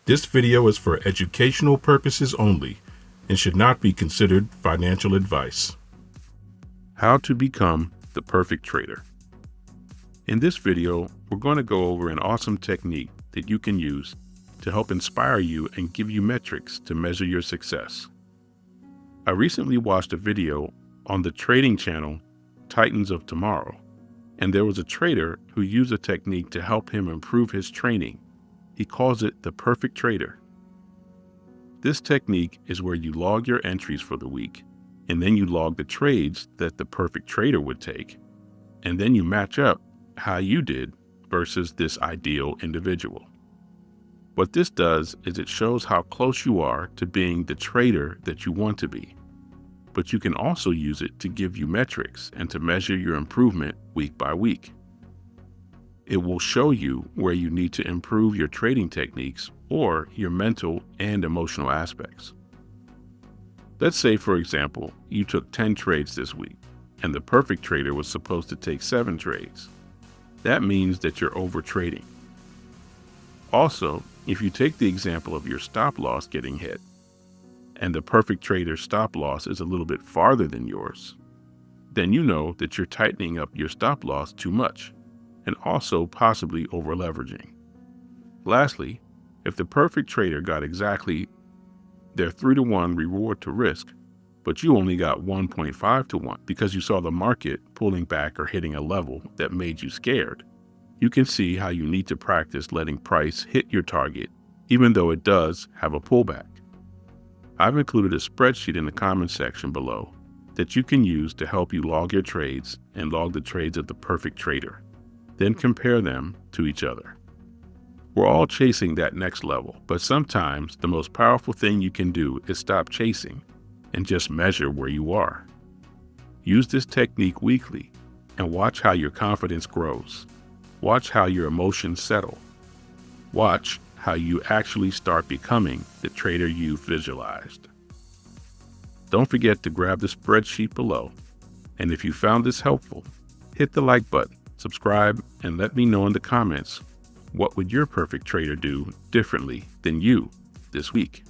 This video is for educational purposes only and should not be considered financial advice. How to become the perfect trader. In this video, we're going to go over an awesome technique that you can use to help inspire you and give you metrics to measure your success. I recently watched a video on the trading channel Titans of Tomorrow, and there was a trader who used a technique to help him improve his training. He calls it the perfect trader. This technique is where you log your entries for the week, and then you log the trades that the perfect trader would take, and then you match up how you did versus this ideal individual. What this does is it shows how close you are to being the trader that you want to be. But you can also use it to give you metrics and to measure your improvement week by week. It will show you where you need to improve your trading techniques or your mental and emotional aspects. Let's say, for example, you took 10 trades this week, and the perfect trader was supposed to take 7 trades. That means that you're overtrading. Also, if you take the example of your stop loss getting hit, and the perfect trader's stop loss is a little bit farther than yours, then you know that you're tightening up your stop loss too much, and also possibly over leveraging. Lastly, if the perfect trader got exactly their 3-to-1 reward to risk, but you only got 1.5 to 1 because you saw the market pulling back or hitting a level that made you scared, you can see how you need to practice letting price hit your target, even though it does have a pullback. I've included a spreadsheet in the comments section below that you can use to help you log your trades and log the trades of the perfect trader. Then compare them to each other. We're all chasing that next level, but sometimes the most powerful thing you can do is stop chasing and just measure where you are. Use this technique weekly and watch how your confidence grows. Watch how your emotions settle. Watch how you actually start becoming the trader you visualized. Don't forget to grab the spreadsheet below. And if you found this helpful, hit the like button, subscribe, and let me know in the comments, what would your perfect trader do differently than you this week?